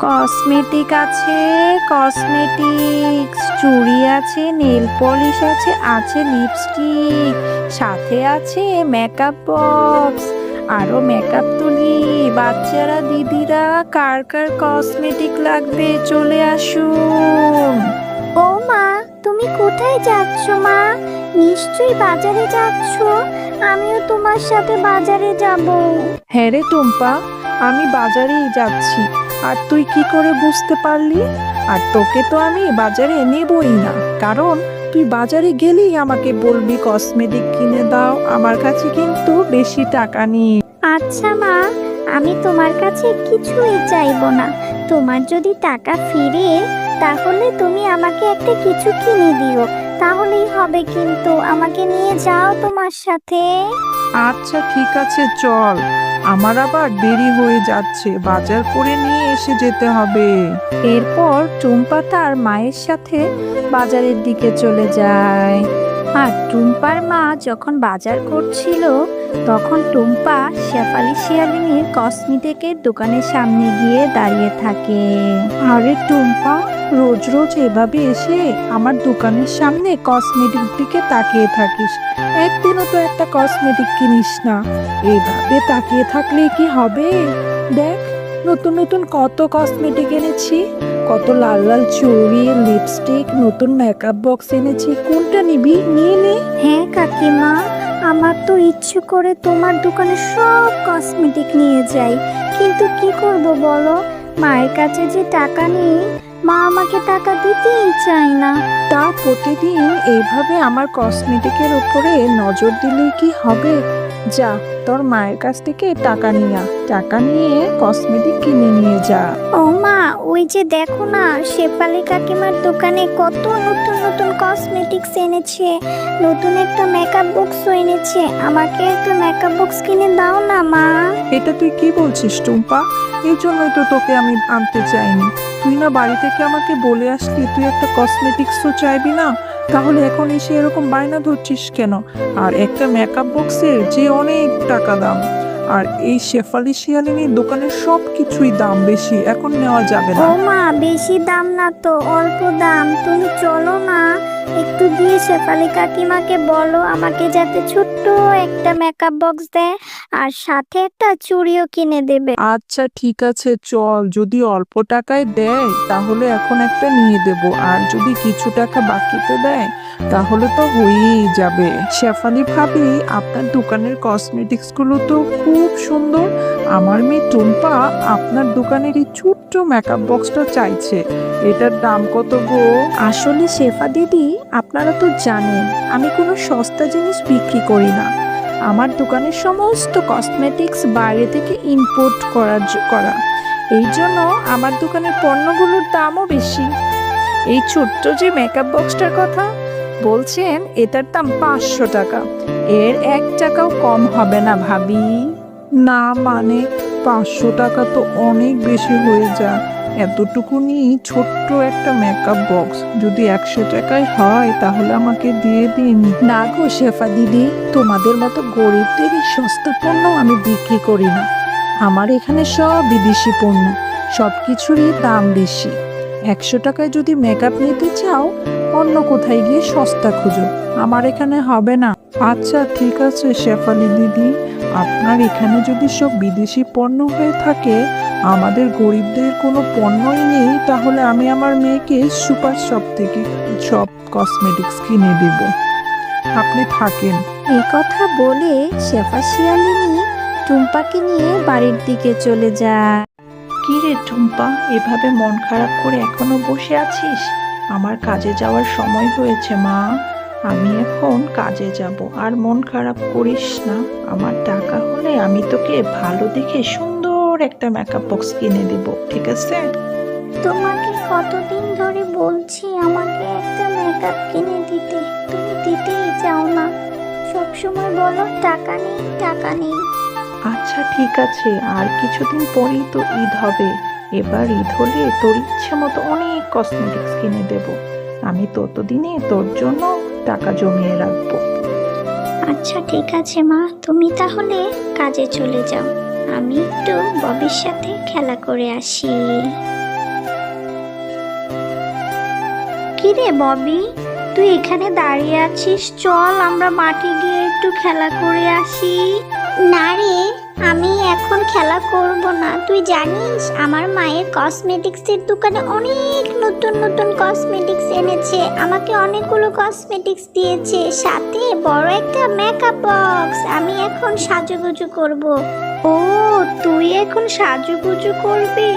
Cosmetic আছে, cosmetics, চুড়ি আছে, নেল পলিশ আছে, আছে লিপস্টিক, সাথে আছে মেকআপ বক্স, আরো মেকআপ তুলি। বাচ্চারা, দিদিরা, কার কার কসমেটিক লাগবে চলে আসুন। ও মা, তুমি কোথায় যাচ্ছ মা? নিশ্চয়ই বাজারে যাচ্ছ। আমিও তোমার সাথে বাজারে যাব। হ্যাঁ রে টুম্পা, আমি বাজারেই যাচ্ছি। আর তুই কি করে বুঝতে পারলি? আর তোকে তো আমি বাজারে নেবই না, কারণ তুই বাজারে গেলেই আমাকে বলবি কসমেটিক কিনে দাও। আমার কাছে কিন্তু বেশি টাকা নেই। আচ্ছা মা, আমি তোমার কাছে কিছুই চাইবো না। তোমার যদি টাকা ফিরে, তাহলে তুমি আমাকে একটা কিছু কিনে দিও, তাহলেই হবে। কিন্তু আমাকে নিয়ে যাও তোমার সাথে। আচ্ছা ঠিক আছে, চল। আমার আবার দেরি হয়ে যাচ্ছে, বাজার করে নিয়ে এসে যেতে হবে। এরপর টুম্পা তার মায়ের সাথে বাজারের দিকে চলে যায়। আর টুম্পার মা যখন বাজার করছিল, তখন টুম্পা শেফালি শিয়ালিনীর কসমেটিকের দোকানের সামনে গিয়ে দাঁড়িয়ে থাকে। আরে টুম্পা, রোজ রোজ এভাবে এসে আমার দোকানের সামনে কসমেটিক দিকে তাকিয়ে থাকিস, একদিনও তো একটা কসমেটিক কিনিস না। এইভাবে তাকিয়ে থাকলে কি হবে? দেখ, নতুন নতুন কত কসমেটিক এনেছি, কত লাল লাল চুড়ি, লিপস্টিক, নতুন মেকআপ বক্স এনেছি। কোনটা নিবি? নিয়ে নে। হ্যাঁ কাকিমা, আমার তো ইচ্ছে করে তোমার দোকানে সব কসমেটিক নিয়ে যাই, কিন্তু কি করব বলো? মায়ের কাছে যে টাকা নেই, মা আমাকে টাকা দিতেই চায় না। তা প্রতিদিন এইভাবে আমার কসমেটিকের উপরে নজর দিলেই কি হবে? যা, তোর মায়ের কাছ থেকে টাকা নিয়ে আয়। টাকা নিয়ে কসমেটিক কিনে নিয়ে যা। ও মা, ওই যে দেখো না, শেফালি কাকিমার দোকানে কত নতুন নতুন কসমেটিক্স এনেছে, নতুন একটা মেকআপ বক্সও এনেছে। আমাকে একটা মেকআপ বক্স কিনে দাও না মা। এটা তুই কি বলছিস টুম্পা? এই জন্যই তো তোকে আমি আনতে চাইনি। তুই না বাড়ি থেকে আমাকে বলে আসলি তুই একটা কসমেটিক্সও চাইবি না, তাহলে এখন এসে এরকম বায়না ধরছিস কেন? আর একটা মেকআপ বক্সের যে অনেক টাকা দাম, আর এই শেফালি শিয়ালিনীর দোকানের সব কিছুই দাম বেশি, এখন নেওয়া যাবে ও না। মা, বেশি দাম না তো, অল্প দাম। তুমি চলো না, একটু গিয়ে শেফালি কাকিমাকে বলো আমাকে যাতে ছোট্ট একটা মেকআপ বক্স দেয়, আর সাথে একটা চুড়িও কিনে দেবে। আচ্ছা ঠিক আছে, চল। যদি অল্প টাকায় দেয় তাহলে এখন একটা নিয়ে দেব, আর যদি কিছু টাকা বাকিতে দেয় তাহলে তো হয়েই যাবে। শেফালি ভাবি, আপনার দোকানের কসমেটিক্স গুলো তো খুব সুন্দর। আমার মেয়ে টুম্পা আপনার দোকানের এই ছোট্ট মেকআপ বক্সটা চাইছে। এটার দাম কত গো? আসলে শেফা দিদি, আপনারা তো জানেন আমি কোনো সস্তা জিনিস বিক্রি করি না। আমার দোকানের সমস্ত কসমেটিক্স বাইরে থেকে ইম্পোর্ট করা, এই জন্য আমার দোকানের পণ্যগুলোর দামও বেশি। এই ছোট্ট যে মেকআপ বক্সটার কথা বলছেন, এটার দাম 500 টাকা। এর 1 টাকাও কম হবে না ভাবি। না মানে, 500 টাকা তো অনেক বেশি হয়ে যায়। এতটুকুনি ছোট্ট একটা মেকআপ বক্স যদি 100 টাকায় হয় তাহলে আমাকে দিয়ে দিন। না গো শেফা দিদি, তোমাদের মতো গরিবদের এই সস্তা পণ্য আমি বিক্রি করি না। আমার এখানে সব বিদেশি পণ্য, সব কিছুরই দাম বেশি। 100 টাকায় যদি মেকআপ নিতে চাও, অন্য কোথায় গিয়ে সস্তা খুঁজো, আমার এখানে হবে না। আচ্ছা ঠিক আছে শেফালি দিদি, আপনার এখানে যদি সব বিদেশি পণ্য হয়ে থাকে, আমাদের গরিবদের কোনো পণ্যই নেই, তাহলে আমি আমার মেয়েকে সুপার শপ থেকে সব কসমেটিক্স কিনে দেব। আপনি থাকেন। এই কথা বলে শেফা শিয়ালিনী টুম্পাকে নিয়ে বাড়ির দিকে চলে যায়। কি রে টুম্পা, এভাবে মন খারাপ করে এখনো বসে আছিস? আমার কাজে যাওয়ার সময় হয়েছে মা, আমি এখন কাজে যাব। আর মন খারাপ করিস না, আমার টাকা হলে আমি তোকে ভালো দেখে সুন্দর একটা মেকআপ বক্স কিনে দেব, ঠিক আছে? তোমাকে কতদিন ধরে বলছি আমাকে একটা মেকআপ কিনে দিতে, তুমি দিতেই চাও না। সবসময় বলো টাকা নেই, টাকা নেই। আচ্ছা ঠিক আছে, আর কিছুদিন পরেই তো ঈদ হবে। এবার ঈদ হলে তোর ইচ্ছে মতো অনেক কসমেটিক্স কিনে দেব। আমি ততদিনে তোর জন্য টাকা জমিয়ে রাখবো। আচ্ছা ঠিক আছে মা, তুমি তাহলে কাজে চলে যাও। আমি একটু ববির সাথে খেলা করে আসি। কিরে ববি, তুই এখানে দাঁড়িয়ে আছিস? চল আমরা মাঠে গিয়ে একটু খেলা করে আসি। না রে, আমি এখন খেলা করব না। তুই জানিস আমার মায়ের কসমেটিক্সের দোকানে অনেক নতুন নতুন কসমেটিক্স এনেছে, আমাকে অনেকগুলো কসমেটিক্স দিয়েছে, সাথে বড় একটা মেকআপ বক্স। আমি এখন সাজুগুজু করব। ও, তুই এখন সাজুগুজু করবি?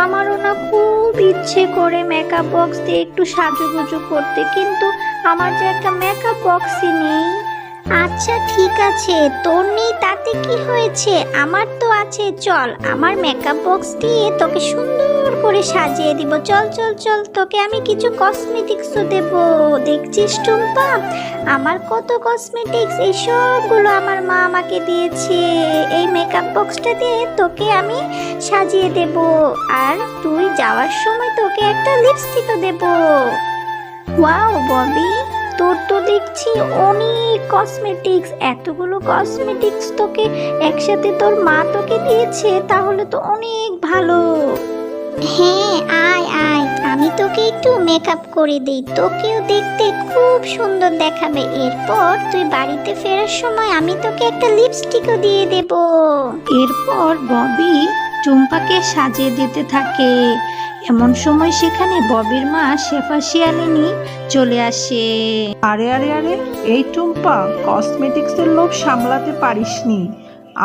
আমারও না খুব ইচ্ছে করে মেকআপ বক্স দিয়ে একটু সাজুগুজু করতে, কিন্তু আমার যে একটা মেকআপ বক্সই নেই। আচ্ছা ঠিক আছে, তোর নেই তাতে কি হয়েছে, আমার তো আছে। চল, আমার মেকআপ বক্স দিয়ে তোকে সুন্দর করে সাজিয়ে দিব। চল চল চল, তোকে আমি কিছু কসমেটিক্সও দেব। দেখছিস টুম্পা, আমার কত কসমেটিক্স, এই সবগুলো আমার মা আমাকে দিয়েছে। এই মেকআপ বক্সটা দিয়ে তোকে আমি সাজিয়ে দেব, আর তুই যাওয়ার সময় তোকে একটা লিপস্টিকও দেব। ওয়াও ববি, তোর তো দেখছি অনেক কসমেটিক্স। এতগুলো কসমেটিক্স তোকে একসাথে তোর মা তোকে দিয়েছে, তাহলে তো অনেক ভালো। হ্যাঁ, আয় আয়, আমি তোকে একটু মেকআপ করে দিই, তোকেও দেখতে খুব সুন্দর দেখাবে। এরপর তুই বাড়িতে ফেরার সময় আমি তোকে একটা লিপস্টিকও দিয়ে দেব। এরপর ববি টুম্পাকে সাজিয়ে দিতে থাকে। এমন সময় সেখানে ববির মা শেফা শিয়ালিনী চলে আসে। আরে আরে আরে, এই টুম্পা, কসমেটিক্সের লোভ সামলাতে পারিসনি,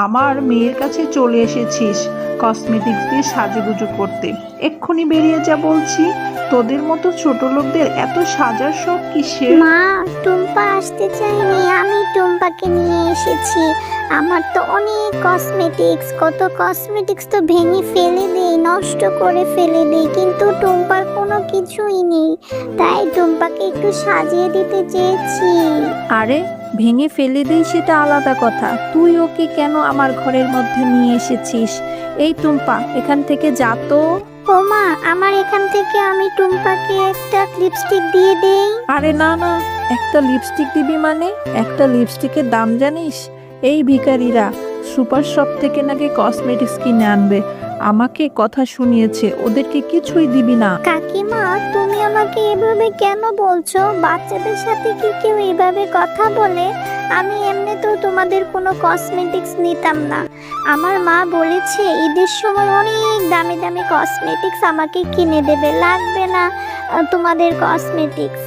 আমার মেয়ের কাছে চলে এসেছিস কসমেটিক্স দিয়ে সাজুগুজু করতে। এক্ষুনি বেরিয়ে যা বলছি। তোদের মতো ছোট লোকদের এত সাজার শখ কিসের? মা, টুম্পা আসতে চাইনি, আমি টুম্পাকে নিয়ে এসেছি। আমার তো অনেক কসমেটিক্স, কত কসমেটিক্স তো ভেঙে ফেলে দেই, নষ্ট করে ফেলে দেই, কিন্তু টুম্পার কোনো কিছুই নেই, তাই টুম্পাকে একটু সাজিয়ে দিতে চেয়েছি। আরে ভেঙে ফেলে দেই সেটা আলাদা কথা, তুই ওকে কেন আমার ঘরের মধ্যে নিয়ে এসেছিস? এই টুম্পা, এখান থেকে যা তো। ও মা, আমার এখান থেকে আমি টুম্পাকে একটা লিপস্টিক দিয়ে দেই। আরে না না, একটা লিপস্টিক দিবি মানে? একটা লিপস্টিকের দাম জানিস? এই ভিখারিরা সুপার শপ থেকে নাকি কসমেটিক্স কিনে আনবে, আমাকে কথা শুনিয়েছে, ওদেরকে কিছুই দিবি না। কাকিমা, তুমি আমাকে এভাবে কেন বলছো? বাচ্চাদের সাথে কি কেউ এভাবে কথা বলে? আমি এমনিতেও তোমাদের কোনো কসমেটিক্স নিতাম না। আমার মা বলেছে ঈদের সময় অনেক দামি দামি কসমেটিক্স আমাকে কিনে দেবে, লাগবে না তোমাদের কসমেটিক্স।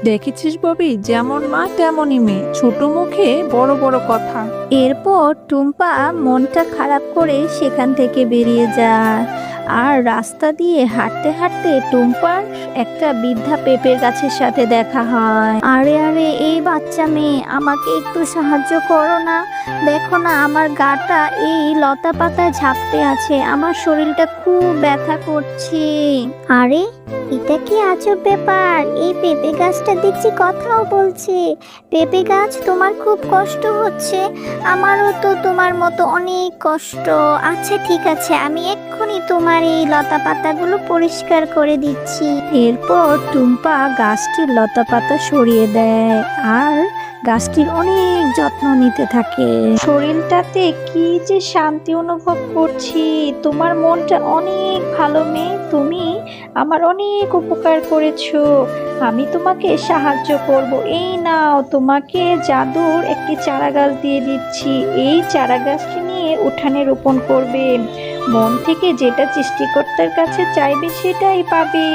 দেখেছিস ববি, যেমন মা তেমনই মেয়ে, ছোট মুখে বড় বড় কথা। এরপর টুম্পা মনটা খারাপ করে সেখান থেকে বেরিয়ে যায়, আর রাস্তা দিয়ে হাঁটতে হাঁটতে টুম্পার একটা বৃদ্ধা পেঁপের গাছের সাথে দেখা হয়। আরে আরে, এই বাচ্চা মেয়ে, আমাকে একটু সাহায্য করো না। দেখো না, আমার গাটা এই লতা পাতায় ঝাপটে আছে, আমার শরীরটা খুব ব্যথা করছে। আরে, এটা কি আজব ব্যাপার, এই পেঁপে গাছটা দেখছি কথাও বলছে। পেঁপে গাছ, তোমার খুব কষ্ট হচ্ছে? আমারও তো তোমার মতো অনেক কষ্ট। আচ্ছা ঠিক আছে, আমি এক্ষুনি তোমার এই লতা পাতাগুলো পরিষ্কার করে দিচ্ছি। এরপর টুম্পা গাছটির লতা পাতা সরিয়ে দেয় আর গাছটির অনেক যত্ন নিতে থাকে। শরীরটাতে কি যে শান্তি অনুভব করছি। তোমার মনটা অনেক ভালো মেয়ে, তুমি আমার অনেক উপকার করেছো, আমি তোমাকে সাহায্য করব। এই নাও, তোমাকে জাদুর একটি চারা গাছ দিয়ে দিচ্ছি, এই চারা গাছটি নিয়ে উঠানে রোপণ করবে, মন থেকে যেটা সৃষ্টিকর্তার কাছে চাইবে সেটাই পাবে।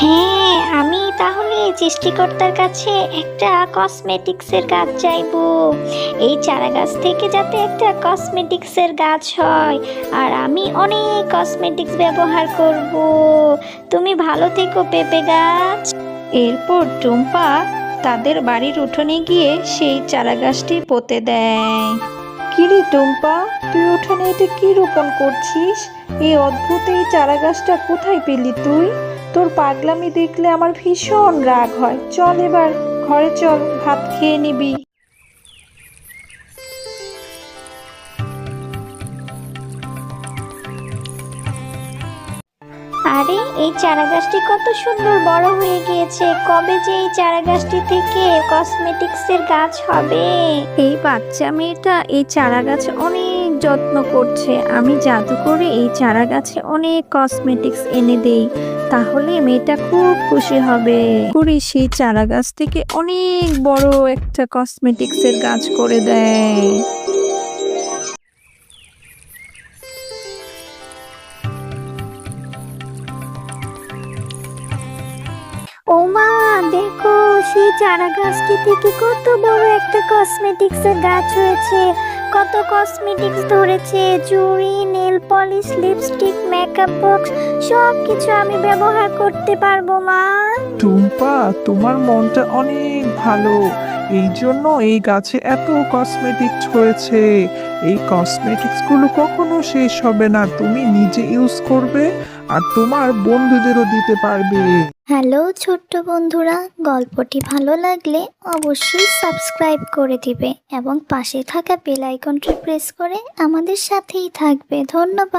হ্যাঁ, আমি তাহলে সৃষ্টিকর্তার কাছে একটা কসমেটিক্সের গাছ চাইবো। এই চারা গাছ থেকে যাতে একটা কসমেটিক্সের গাছ হয়, আর আমি অনেক কসমেটিক্স ব্যবহার করব। তুমি ভালো থেকো পেঁপে গাছ। এরপর টুম্পা তাদের বাড়ির উঠোনে গিয়ে সেই চারা গাছটি পুঁতে দেয়। কিরে টুম্পা, তুই উঠোনে এটা কি রোপণ করছিস? এই অদ্ভুত এই চারা গাছটা কোথায় পেলি তুই? তোর পাগলামি দেখলে আমার ভীষণ রাগ হয়। চল এবার ঘরে চল, ভাত খেয়ে নিবি। আরে, এই চারা গাছটি কত সুন্দর বড় হয়ে গিয়েছে। কবে যে এই চারা গাছটি থেকে কসমেটিক্সের গাছ হবে? এই বাচ্চা মেয়েটা এই চারা গাছ অনেক যত্ন করছে। আমি জাদু করে এই চারা গাছে অনেক কসমেটিক্স এনে দেই, তাহলে মেয়েটা খুব খুশি হবে। করে সেই চারা গাছ থেকে অনেক বড় একটা কসমেটিক্সের গাছ করে দেয়। ও মা, দেখো সেই চারা গাছটি থেকে কত বড় একটা কসমেটিক্সের গাছ হয়েছে। কত কসমেটিক্স ধরেছে, চুড়ি, nail polish, lipstick, makeup box, সব কিছু আমি ব্যবহার করতে পারবো মা। টুম্পা, তোমার মনটা অনেক ভালো, এই জন্য এই গাছে এত কসমেটিক্স হয়েছে। এই কসমেটিক্স গুলো কখনো শেষ হবে না, তুমি নিজে ইউজ করবে আর তোমার বন্ধুদেরও দিতে পারবে। হ্যালো ছোট্ট বন্ধুরা, গল্পটি ভালো লাগলে অবশ্যই সাবস্ক্রাইব করে দিবে এবং পাশে থাকা বেল আইকনটি প্রেস করে আমাদের সাথেই থাকবে। ধন্যবাদ।